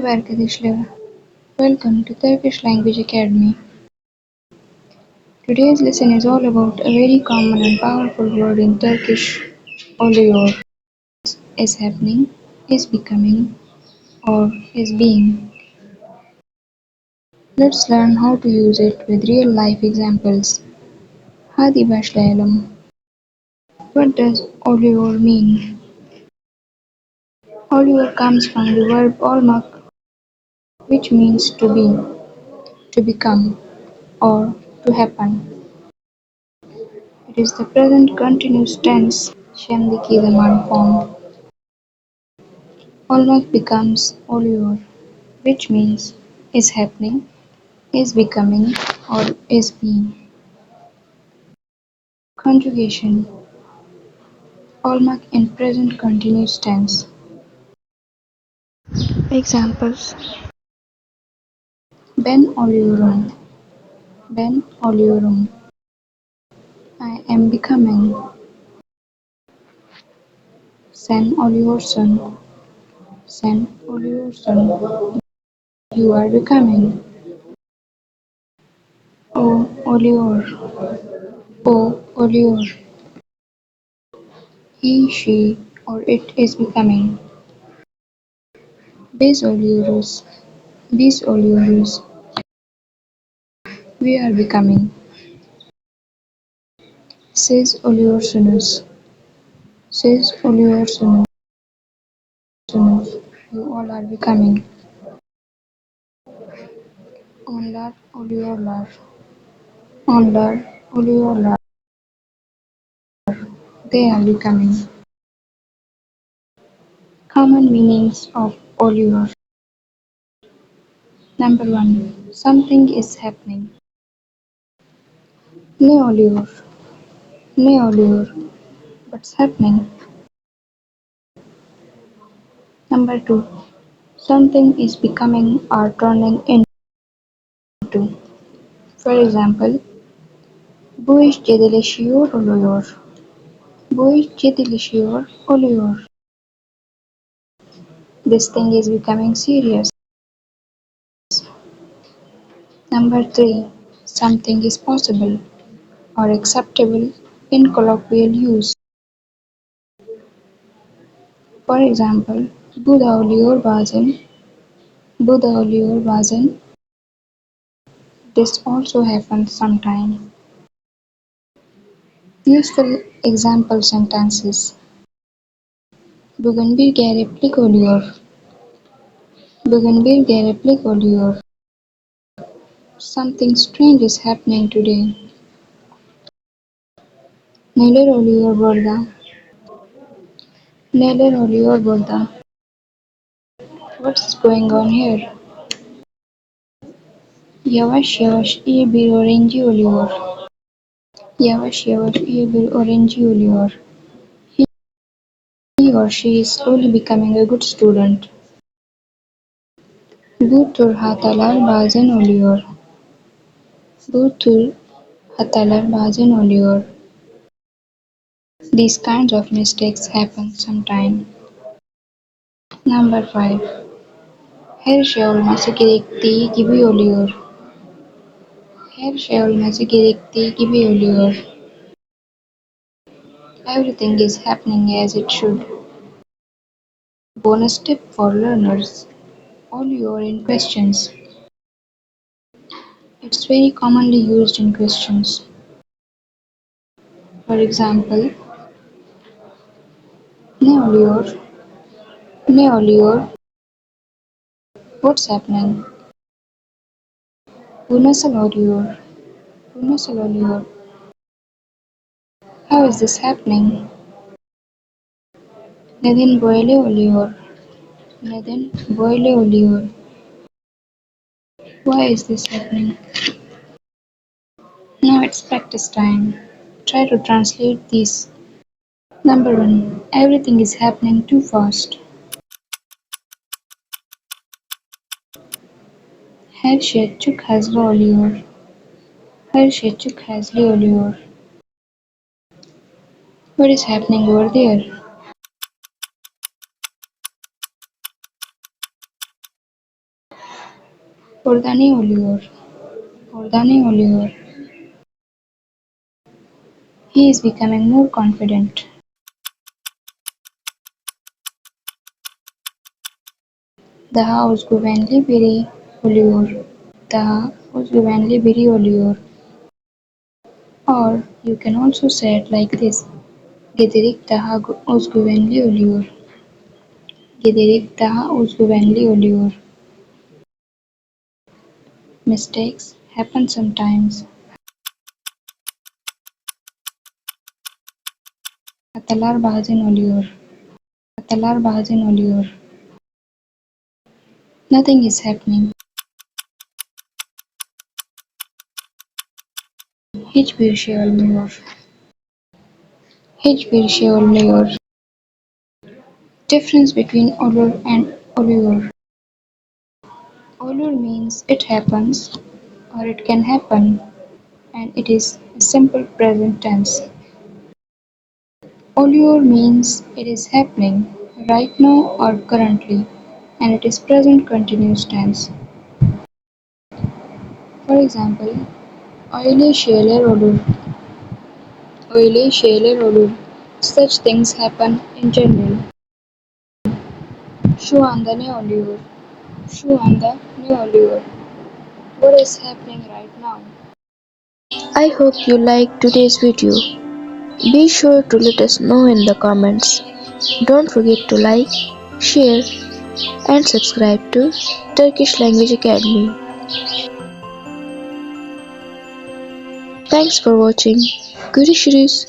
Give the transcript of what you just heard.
arkadaşlar. Welcome to Turkish Language Academy. Today's lesson is all about a very common and powerful word in Turkish, Oluyor. Is happening, is becoming, or is being. Let's learn how to use it with real life examples. Hadi başlayalım. What does oluyor mean? Oluyor comes from the verb olmak, which means to be, to become, or to happen. It is the present continuous tense şimdiki zaman form. Olmak becomes oluyor, which means is happening, is becoming, or is being. Conjugation. Olmak in present continuous tense. Examples. Ben oluyorum. Ben oluyorum. I am becoming. Sen oluyorsun. Sen oluyorsun. You are becoming. O oluyor. O oluyor. He, she, or it is becoming. Biz oluyoruz. Biz oluyoruz. We are becoming. Siz oluyorsunuz. Siz oluyorsunuz. You all are becoming. Onlar oluyorlar. Onlar oluyorlar. They are becoming. Common meanings of oluyor. Number 1. Something is happening. Ne oluyor? Ne oluyor? What's happening? Number 2. Something is becoming or turning into. For example, bu iş ciddileşiyor oluyor. Bu iş ciddileşiyor oluyor. This thing is becoming serious. Number 3. Something is possible or acceptable in colloquial use. For example, bu da oluyor bazen. Bu da oluyor bazen. This also happens sometimes. Useful example sentences. Bugün bir gariplik oluyor. Bugün bir gariplik oluyor. Something strange is happening today. Neler oluyor burada? Neler oluyor burada? What's going on here? Yavaş yavaş iyi bir öğrenci oluyor. Yavaş yavaş iyi bir öğrenci oluyor. He or she is slowly becoming a good student. Bu tür hatalar bazen oluyor. Bu tür hatalar bazen oluyor. These kinds of mistakes happen sometime. Number 5. Her şey olması gerektiği gibi oluyor. Her şey olması gerektiği gibi oluyor. Everything is happening as it should. Bonus tip for learners. Oluyor in questions. It's very commonly used in questions. For example, ne oluyor? Ne oluyor? What's happening? Bu nasıl oluyor? Bu nasıl oluyor? How is this happening? Neden böyle oluyor? Neden böyle oluyor? Why is this happening? Now it's practice time. Try to translate these. Number 1. Everything is happening too fast. Her şey çok hızlı oluyor. Her şey çok hızlı oluyor. What is happening over there? Orada ne oluyor? Orada ne oluyor? He is becoming more confident. Daha özgüvenli biri oluyor. Daha özgüvenli biri oluyor. Or you can also say it like this. Giderek daha özgüvenli oluyor. Giderek daha özgüvenli oluyor. Mistakes happen sometimes. Hatalar bazen oluyor. Hatalar bazen oluyor. Nothing is happening. Hiçbir şey olmuyor. Hiçbir şey olmuyor. Difference between olur and oluyor. Olur means it happens or it can happen, and it is a simple present tense. Oluyor means it is happening right now or currently, and it is present continuous tense. For example, öyle şeyler olur. Öyle şeyler olur. Such things happen in general. Şu anda ne oluyor? Şu anda ne oluyor? What is happening right now? I hope you liked today's video. Be sure to let us know in the comments. Don't forget to like, share and subscribe to Turkish Language Academy. Thanks for watching. Görüşürüz.